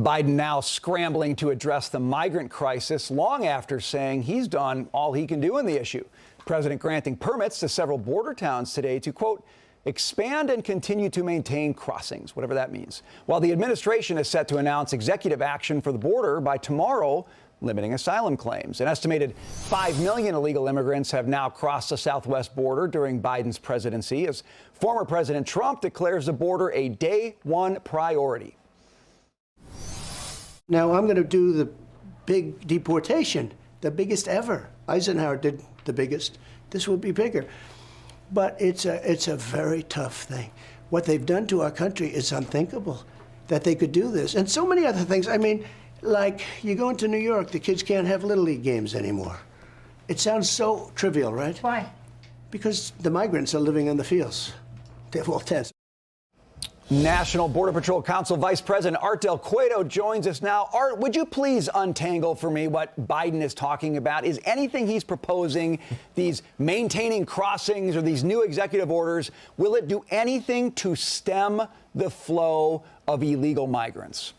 Biden now scrambling to address the migrant crisis long after saying he's done all he can do in the issue. President granting permits to several border towns today to, quote, expand and continue to maintain crossings, whatever that means. While the administration is set to announce executive action for the border by tomorrow, limiting asylum claims. An estimated 5 million illegal immigrants have now crossed the southwest border during Biden's presidency, as former President Trump declares the border a day one priority. Now I'm going to do the big deportation, the biggest ever. Eisenhower did the biggest. This will be bigger. But it's a very tough thing. What they've done to our country is unthinkable, that they could do this. And so many other things. I mean, like you go into New York, the kids can't have Little League games anymore. It sounds so trivial, right? Why? Because the migrants are living in the fields. They have all tents. National Border Patrol Council Vice President Art Del Cueto joins us now. Art, would you please untangle for me what Biden is talking about? Is anything he's proposing, these maintaining crossings or these new executive orders, will it do anything to stem the flow of illegal migrants?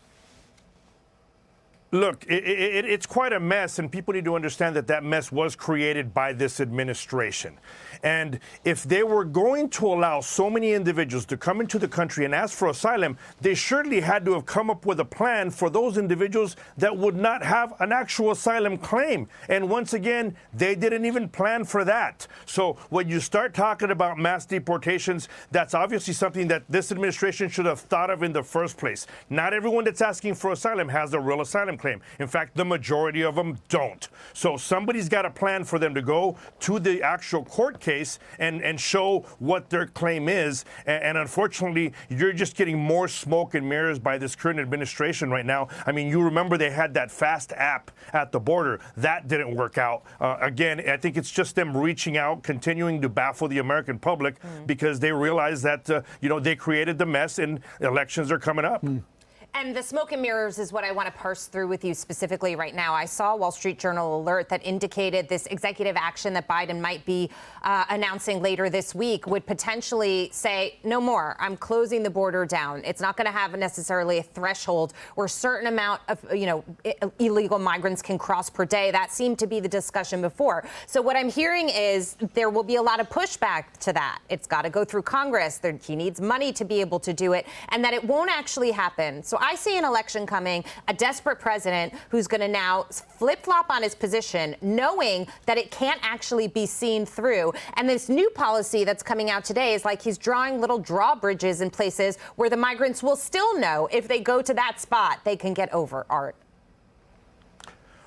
Look, it's quite a mess, and people need to understand that that mess was created by this administration. And if they were going to allow so many individuals to come into the country and ask for asylum, they surely had to have come up with a plan for those individuals that would not have an actual asylum claim. And once again, they didn't even plan for that. So when you start talking about mass deportations, that's obviously something that this administration should have thought of in the first place. Not everyone that's asking for asylum has a real asylum claim. In fact, the majority of them don't. So somebody's got a plan for them to go to the actual court case and show what their claim is. And unfortunately, you're just getting more smoke and mirrors by this current administration right now. I mean, you remember they had that FAST app at the border. That didn't work out. Again, I think it's just them reaching out, continuing to baffle the American public because they realize that, they created the mess and elections are coming up. And the smoke and mirrors is what I want to parse through with you specifically right now. I saw a Wall Street Journal alert that indicated this executive action that Biden might be announcing later this week would potentially say, no more, I'm closing the border down. It's not going to have necessarily a threshold where a certain amount of, illegal migrants can cross per day. That seemed to be the discussion before. So what I'm hearing is there will be a lot of pushback to that. It's got to go through Congress. He needs money to be able to do it, and that it won't actually happen. So I see an election coming, a desperate president who's going to now flip-flop on his position, knowing that it can't actually be seen through. And this new policy that's coming out today is like he's drawing little drawbridges in places where the migrants will still know if they go to that spot, they can get over. Art.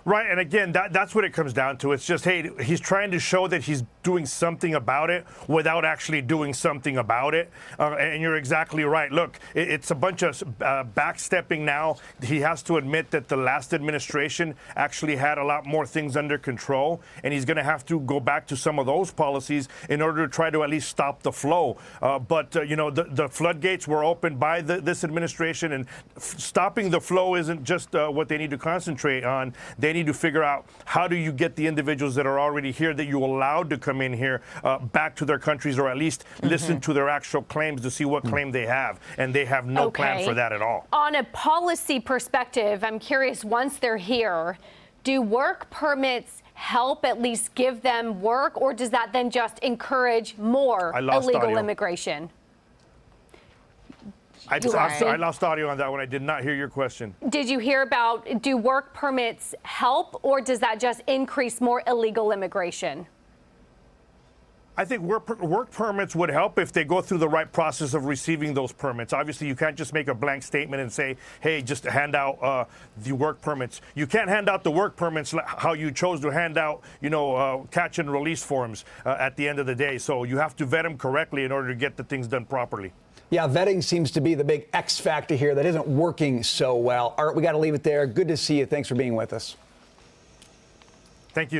Right. And again, that's what it comes down to. It's just, hey, he's trying to show that he's doing something about it without actually doing something about it. And you're exactly right. Look, it's a bunch of backstepping now. He has to admit that the last administration actually had a lot more things under control. And he's going to have to go back to some of those policies in order to try to at least stop the flow. But the floodgates were opened by this administration. And stopping the flow isn't just what they need to concentrate on. They need to figure out how do you get the individuals that are already here that you allowed to come in here back to their countries, or at least listen to their actual claims to see what claim they have. And they have no plan for that at all. On a policy perspective, I'm curious, once they're here, do work permits help at least give them work, or does that then just encourage more illegal immigration? I lost audio on that one. I did not hear your question. Did you hear about, do work permits help, or does that just increase more illegal immigration? I think work permits would help if they go through the right process of receiving those permits. Obviously, you can't just make a blank statement and say, hey, just hand out the work permits. You can't hand out the work permits how you chose to hand out, catch and release forms at the end of the day. So you have to vet them correctly in order to get the things done properly. Yeah, vetting seems to be the big X factor here that isn't working so well. Art, we got to leave it there. Good to see you. Thanks for being with us. Thank you.